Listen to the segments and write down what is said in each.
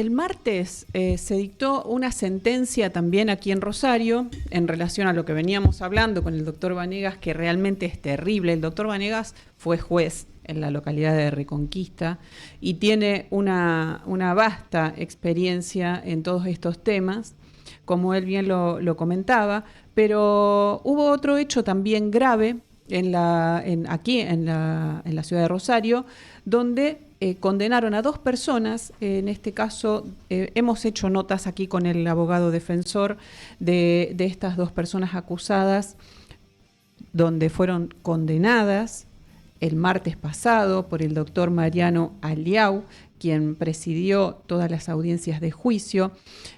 El martes se dictó una sentencia también aquí en Rosario en relación a lo que veníamos hablando con el doctor Vanegas, que realmente es terrible. El doctor Vanegas fue juez en la localidad de Reconquista y tiene una vasta experiencia en todos estos temas, como él bien lo comentaba, pero hubo otro hecho también grave aquí en la ciudad de Rosario, donde condenaron a 2 personas. En este caso hemos hecho notas aquí con el abogado defensor de estas 2 personas acusadas, donde fueron condenadas el martes pasado por el doctor Mariano Aliau, quien presidió todas las audiencias de juicio,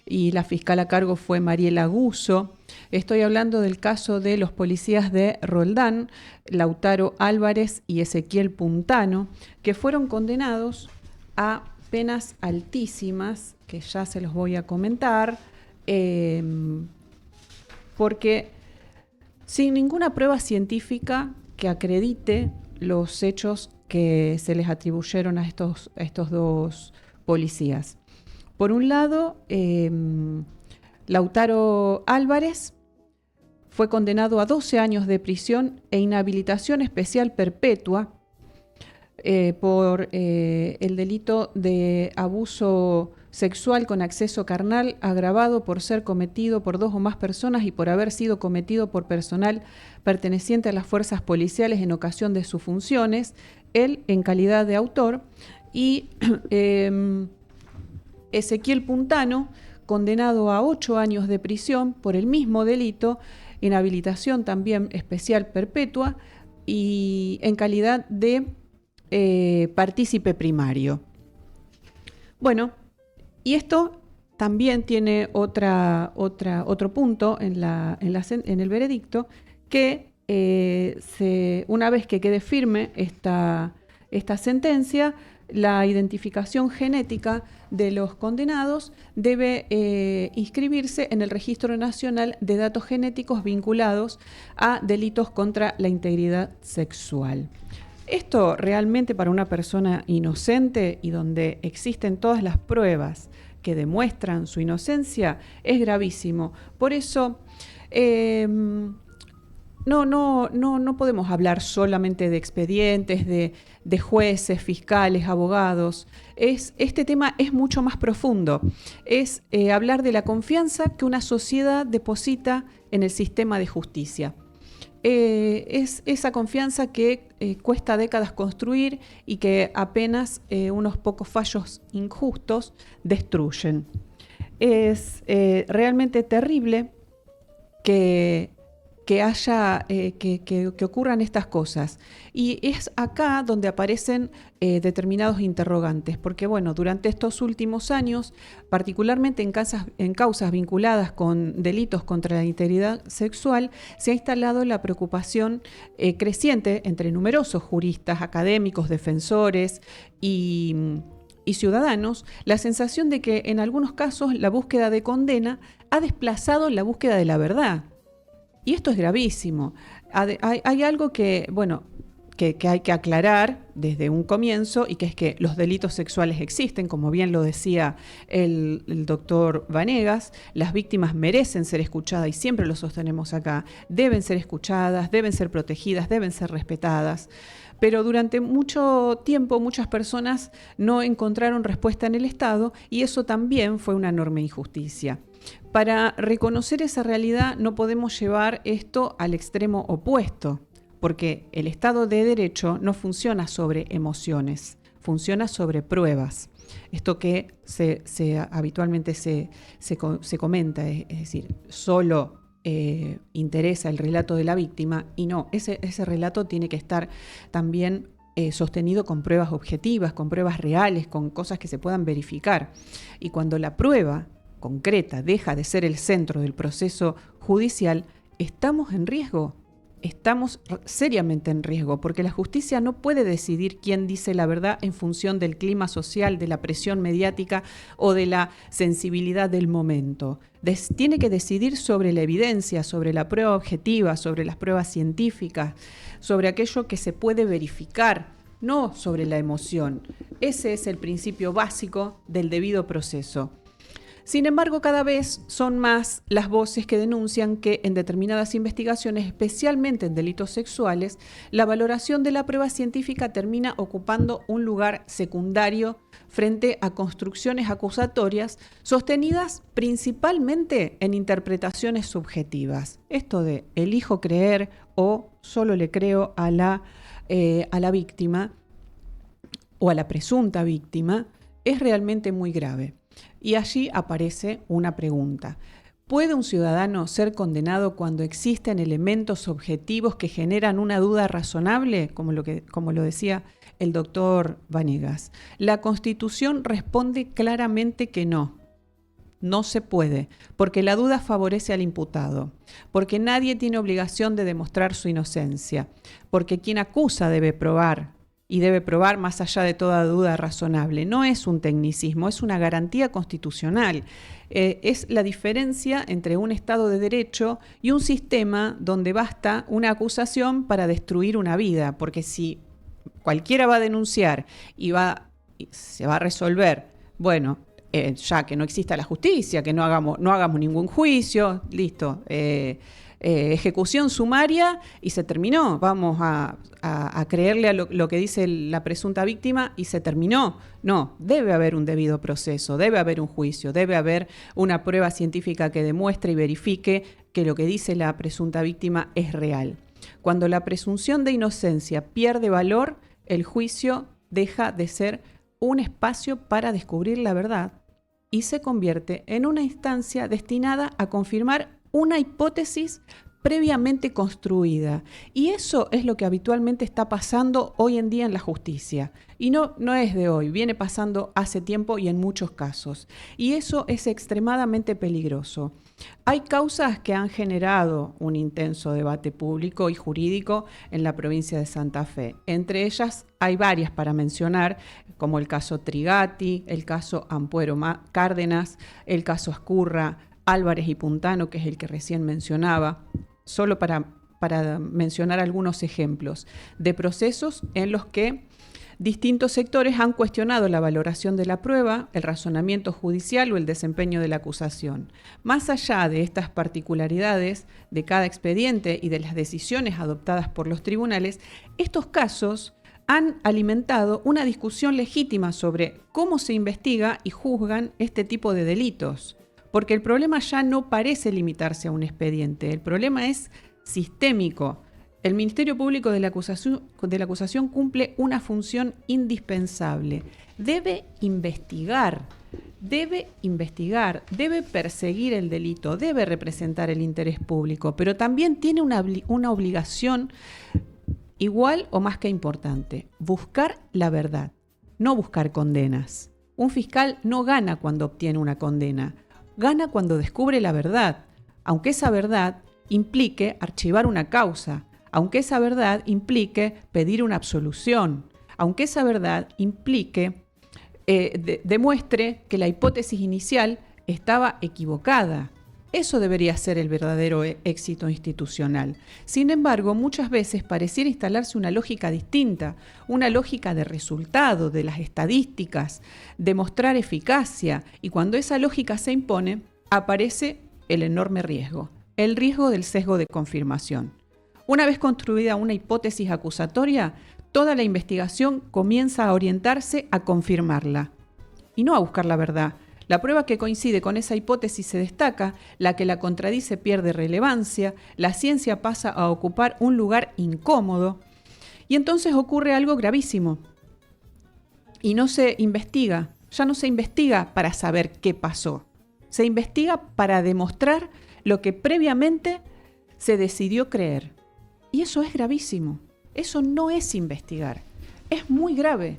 y la fiscal a cargo fue Mariela Guzzo. Estoy hablando del caso de los policías de Roldán, Lautaro Álvarez y Ezequiel Puntano, que fueron condenados a penas altísimas, que ya se los voy a comentar, porque sin ninguna prueba científica que acredite los hechos que se les atribuyeron a estos 2 policías. Por un lado, Lautaro Álvarez fue condenado a 12 años de prisión e inhabilitación especial perpetua por el delito de abuso sexual con acceso carnal agravado por ser cometido por 2 o más personas y por haber sido cometido por personal perteneciente a las fuerzas policiales en ocasión de sus funciones, él en calidad de autor, y Ezequiel Puntano, condenado a 8 años de prisión por el mismo delito, inhabilitación también especial perpetua y en calidad de partícipe primario. Bueno, y esto también tiene otro punto en el veredicto, que una vez que quede firme esta sentencia, la identificación genética de los condenados debe inscribirse en el Registro Nacional de Datos Genéticos vinculados a delitos contra la integridad sexual. Esto realmente, para una persona inocente y donde existen todas las pruebas que demuestran su inocencia, es gravísimo. Por eso no podemos hablar solamente de expedientes, de jueces, fiscales, abogados. Este tema es mucho más profundo. Es hablar de la confianza que una sociedad deposita en el sistema de justicia. Es esa confianza que cuesta décadas construir y que apenas unos pocos fallos injustos destruyen. Es realmente terrible que ocurran estas cosas. Y es acá donde aparecen determinados interrogantes, porque bueno, durante estos últimos años, particularmente en causas vinculadas con delitos contra la integridad sexual, se ha instalado la preocupación creciente entre numerosos juristas, académicos, defensores y ciudadanos, la sensación de que en algunos casos la búsqueda de condena ha desplazado la búsqueda de la verdad. Y esto es gravísimo. Hay algo que hay que aclarar desde un comienzo, y que es que los delitos sexuales existen, como bien lo decía el doctor Vanegas. Las víctimas merecen ser escuchadas y siempre lo sostenemos acá. Deben ser escuchadas, deben ser protegidas, deben ser respetadas. Pero durante mucho tiempo muchas personas no encontraron respuesta en el Estado, y eso también fue una enorme injusticia. Para reconocer esa realidad no podemos llevar esto al extremo opuesto, porque el Estado de Derecho no funciona sobre emociones, funciona sobre pruebas. Esto que habitualmente se comenta, es decir, solo interesa el relato de la víctima, y no, ese relato tiene que estar también sostenido con pruebas objetivas, con pruebas reales, con cosas que se puedan verificar. Y cuando la prueba concreta deja de ser el centro del proceso judicial, estamos en riesgo. Estamos seriamente en riesgo, porque la justicia no puede decidir quién dice la verdad en función del clima social, de la presión mediática o de la sensibilidad del momento. Tiene que decidir sobre la evidencia, sobre la prueba objetiva, sobre las pruebas científicas, sobre aquello que se puede verificar no sobre la emoción. Ese es el principio básico del debido proceso. Sin embargo, cada vez son más las voces que denuncian que en determinadas investigaciones, especialmente en delitos sexuales, la valoración de la prueba científica termina ocupando un lugar secundario frente a construcciones acusatorias sostenidas principalmente en interpretaciones subjetivas. Esto de elijo creer o solo le creo a la víctima o a la presunta víctima es realmente muy grave. Y allí aparece una pregunta. ¿Puede un ciudadano ser condenado cuando existen elementos objetivos que generan una duda razonable, como lo decía el doctor Vanegas? La Constitución responde claramente que no. No se puede, porque la duda favorece al imputado, porque nadie tiene obligación de demostrar su inocencia, porque quien acusa debe probar, y debe probar más allá de toda duda razonable. No es un tecnicismo, es una garantía constitucional. Es la diferencia entre un Estado de Derecho y un sistema donde basta una acusación para destruir una vida, porque si cualquiera va a denunciar y se va a resolver, bueno, ya que no exista la justicia, que no hagamos ningún juicio, listo, ejecución sumaria y se terminó. Vamos a creerle a lo que dice la presunta víctima y se terminó. No, debe haber un debido proceso, debe haber un juicio, debe haber una prueba científica que demuestre y verifique que lo que dice la presunta víctima es real. Cuando la presunción de inocencia pierde valor, el juicio deja de ser un espacio para descubrir la verdad y se convierte en una instancia destinada a confirmar una hipótesis previamente construida. Y eso es lo que habitualmente está pasando hoy en día en la justicia. Y no es de hoy, viene pasando hace tiempo y en muchos casos. Y eso es extremadamente peligroso. Hay causas que han generado un intenso debate público y jurídico en la provincia de Santa Fe. Entre ellas hay varias para mencionar, como el caso Trigatti, el caso Ampuero Cárdenas, el caso Ascurra, Álvarez y Puntano, que es el que recién mencionaba, solo para mencionar algunos ejemplos de procesos en los que distintos sectores han cuestionado la valoración de la prueba, el razonamiento judicial o el desempeño de la acusación. Más allá de estas particularidades de cada expediente y de las decisiones adoptadas por los tribunales, estos casos han alimentado una discusión legítima sobre cómo se investiga y juzgan este tipo de delitos. Porque el problema ya no parece limitarse a un expediente, el problema es sistémico. El Ministerio Público de la Acusación cumple una función indispensable. Debe investigar, debe perseguir el delito, debe representar el interés público, pero también tiene una obligación igual o más que importante: buscar la verdad, no buscar condenas. Un fiscal no gana cuando obtiene una condena. Gana cuando descubre la verdad, aunque esa verdad implique archivar una causa, aunque esa verdad implique pedir una absolución, aunque esa verdad implique, demuestre que la hipótesis inicial estaba equivocada. Eso debería ser el verdadero éxito institucional. Sin embargo, muchas veces pareciera instalarse una lógica distinta, una lógica de resultado, de las estadísticas, de mostrar eficacia, y cuando esa lógica se impone, aparece el enorme riesgo, el riesgo del sesgo de confirmación. Una vez construida una hipótesis acusatoria, toda la investigación comienza a orientarse a confirmarla y no a buscar la verdad. La prueba que coincide con esa hipótesis se destaca, la que la contradice pierde relevancia, la ciencia pasa a ocupar un lugar incómodo y entonces ocurre algo gravísimo. Y no se investiga, ya no se investiga para saber qué pasó, se investiga para demostrar lo que previamente se decidió creer. Y eso es gravísimo, eso no es investigar, es muy grave,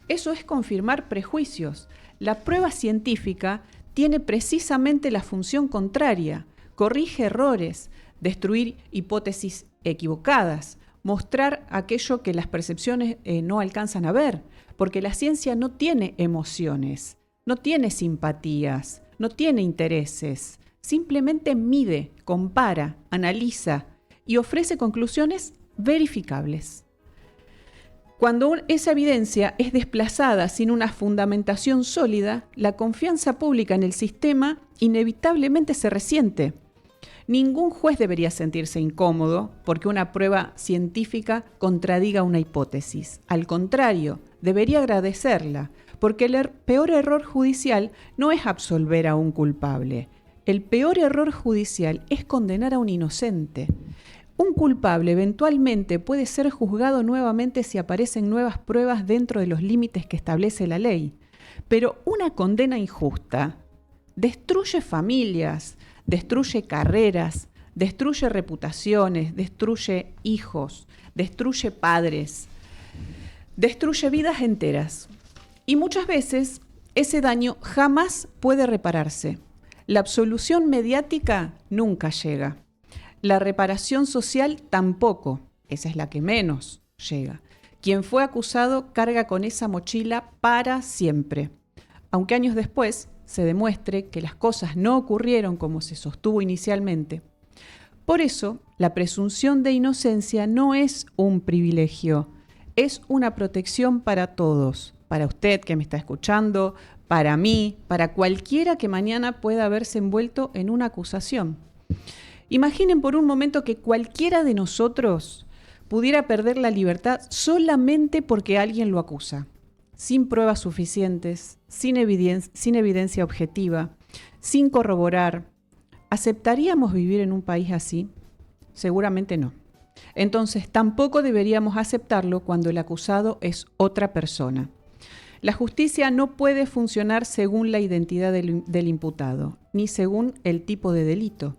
eso es confirmar prejuicios. La prueba científica tiene precisamente la función contraria: corrige errores, destruir hipótesis equivocadas, mostrar aquello que las percepciones no alcanzan a ver, porque la ciencia no tiene emociones, no tiene simpatías, no tiene intereses, simplemente mide, compara, analiza y ofrece conclusiones verificables. Cuando esa evidencia es desplazada sin una fundamentación sólida, la confianza pública en el sistema inevitablemente se resiente. Ningún juez debería sentirse incómodo porque una prueba científica contradiga una hipótesis. Al contrario, debería agradecerla, porque el peor error judicial no es absolver a un culpable. El peor error judicial es condenar a un inocente. Un culpable eventualmente puede ser juzgado nuevamente si aparecen nuevas pruebas dentro de los límites que establece la ley. Pero una condena injusta destruye familias, destruye carreras, destruye reputaciones, destruye hijos, destruye padres, destruye vidas enteras. Y muchas veces ese daño jamás puede repararse. La absolución mediática nunca llega. La reparación social tampoco, esa es la que menos llega. Quien fue acusado carga con esa mochila para siempre, aunque años después se demuestre que las cosas no ocurrieron como se sostuvo inicialmente. Por eso, la presunción de inocencia no es un privilegio, es una protección para todos, para usted que me está escuchando, para mí, para cualquiera que mañana pueda verse envuelto en una acusación. Imaginen por un momento que cualquiera de nosotros pudiera perder la libertad solamente porque alguien lo acusa, sin pruebas suficientes, sin evidencia objetiva, sin corroborar. ¿Aceptaríamos vivir en un país así? Seguramente no. Entonces, tampoco deberíamos aceptarlo cuando el acusado es otra persona. La justicia no puede funcionar según la identidad del imputado, ni según el tipo de delito.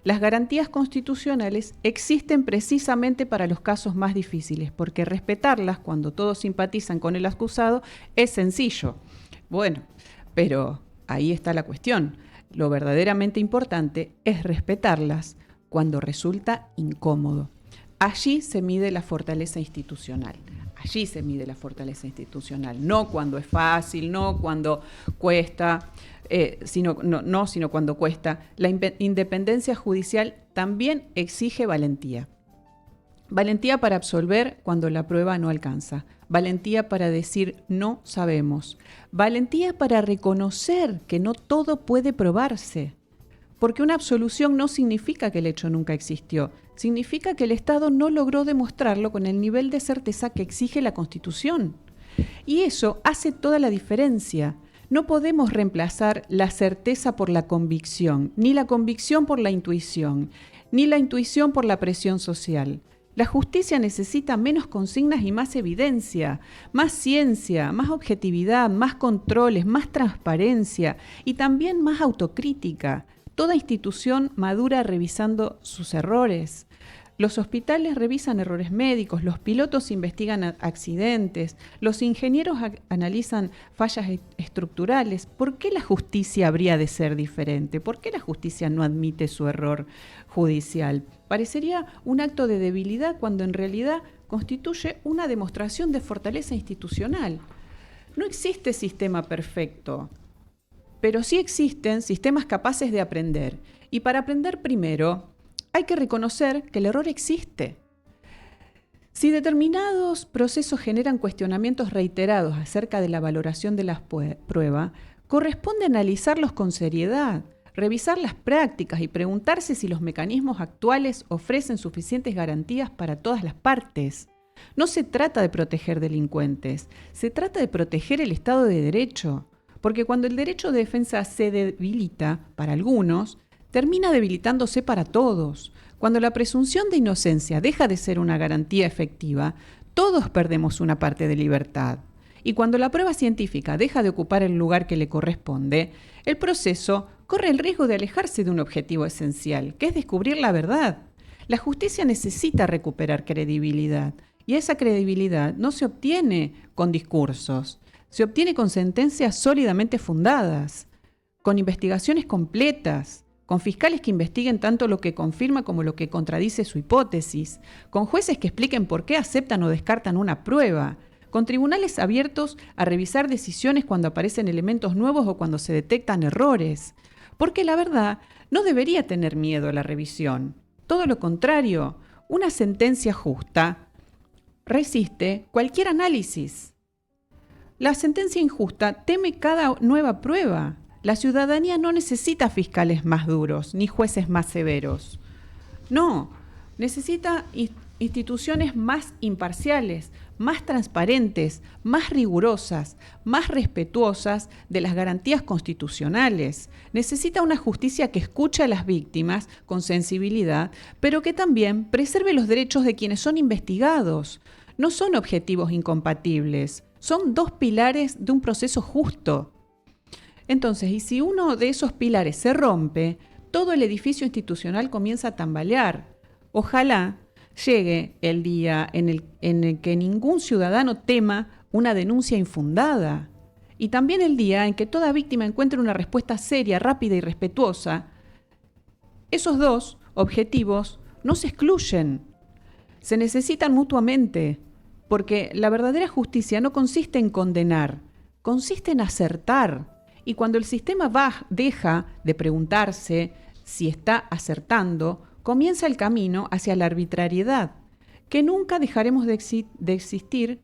Las garantías constitucionales existen precisamente para los casos más difíciles, porque respetarlas cuando todos simpatizan con el acusado es sencillo. Bueno, pero ahí está la cuestión. Lo verdaderamente importante es respetarlas cuando resulta incómodo. Allí se mide la fortaleza institucional. Allí se mide la fortaleza institucional, no cuando es fácil, no cuando cuesta, sino cuando cuesta. La independencia judicial también exige valentía. Valentía para absolver cuando la prueba no alcanza. Valentía para decir no sabemos. Valentía para reconocer que no todo puede probarse. Porque una absolución no significa que el hecho nunca existió. Significa que el Estado no logró demostrarlo con el nivel de certeza que exige la Constitución. Y eso hace toda la diferencia. No podemos reemplazar la certeza por la convicción, ni la convicción por la intuición, ni la intuición por la presión social. La justicia necesita menos consignas y más evidencia, más ciencia, más objetividad, más controles, más transparencia y también más autocrítica. Toda institución madura revisando sus errores. Los hospitales revisan errores médicos, los pilotos investigan accidentes, los ingenieros analizan fallas estructurales. ¿Por qué la justicia habría de ser diferente? ¿Por qué la justicia no admite su error judicial? Parecería un acto de debilidad cuando en realidad constituye una demostración de fortaleza institucional. No existe sistema perfecto, pero sí existen sistemas capaces de aprender. Y para aprender primero, hay que reconocer que el error existe. Si determinados procesos generan cuestionamientos reiterados acerca de la valoración de las pruebas, corresponde analizarlos con seriedad, revisar las prácticas y preguntarse si los mecanismos actuales ofrecen suficientes garantías para todas las partes. No se trata de proteger delincuentes, se trata de proteger el Estado de Derecho, porque cuando el derecho de defensa se debilita para algunos, termina debilitándose para todos. Cuando la presunción de inocencia deja de ser una garantía efectiva, todos perdemos una parte de libertad. Y cuando la prueba científica deja de ocupar el lugar que le corresponde, el proceso corre el riesgo de alejarse de un objetivo esencial, que es descubrir la verdad. La justicia necesita recuperar credibilidad, y esa credibilidad no se obtiene con discursos, se obtiene con sentencias sólidamente fundadas, con investigaciones completas, con fiscales que investiguen tanto lo que confirma como lo que contradice su hipótesis, con jueces que expliquen por qué aceptan o descartan una prueba, con tribunales abiertos a revisar decisiones cuando aparecen elementos nuevos o cuando se detectan errores. Porque la verdad no debería tener miedo a la revisión. Todo lo contrario, una sentencia justa resiste cualquier análisis. La sentencia injusta teme cada nueva prueba. La ciudadanía no necesita fiscales más duros ni jueces más severos. No, necesita instituciones más imparciales, más transparentes, más rigurosas, más respetuosas de las garantías constitucionales. Necesita una justicia que escuche a las víctimas con sensibilidad, pero que también preserve los derechos de quienes son investigados. No son objetivos incompatibles, son dos pilares de un proceso justo. Entonces, y si uno de esos pilares se rompe, todo el edificio institucional comienza a tambalear. Ojalá llegue el día en el que ningún ciudadano tema una denuncia infundada. Y también el día en que toda víctima encuentre una respuesta seria, rápida y respetuosa. Esos dos objetivos no se excluyen, se necesitan mutuamente, porque la verdadera justicia no consiste en condenar, consiste en acertar. Y cuando el sistema deja de preguntarse si está acertando, comienza el camino hacia la arbitrariedad, que nunca dejaremos de exigir,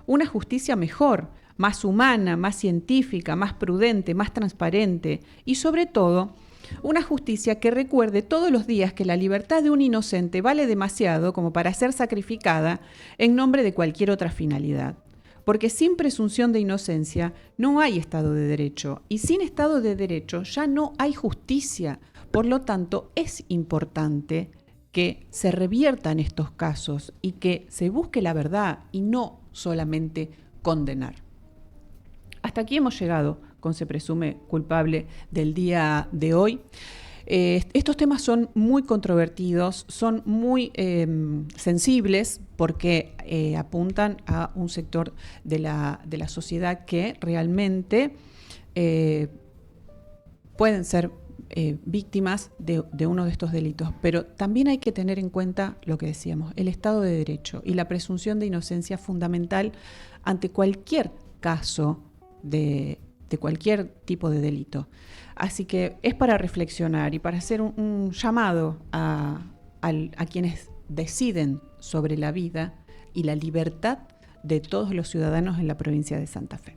una justicia mejor, más humana, más científica, más prudente, más transparente y sobre todo una justicia que recuerde todos los días que la libertad de un inocente vale demasiado como para ser sacrificada en nombre de cualquier otra finalidad. Porque sin presunción de inocencia no hay Estado de Derecho y sin Estado de Derecho ya no hay justicia. Por lo tanto, es importante que se reviertan estos casos y que se busque la verdad y no solamente condenar. Hasta aquí hemos llegado con Se presume culpable del día de hoy. Estos temas son muy controvertidos, son muy sensibles porque apuntan a un sector de la sociedad que realmente pueden ser víctimas de uno de estos delitos. Pero también hay que tener en cuenta lo que decíamos, el Estado de Derecho y la presunción de inocencia fundamental ante cualquier caso de cualquier tipo de delito. Así que es para reflexionar y para hacer un llamado a quienes deciden sobre la vida y la libertad de todos los ciudadanos en la provincia de Santa Fe.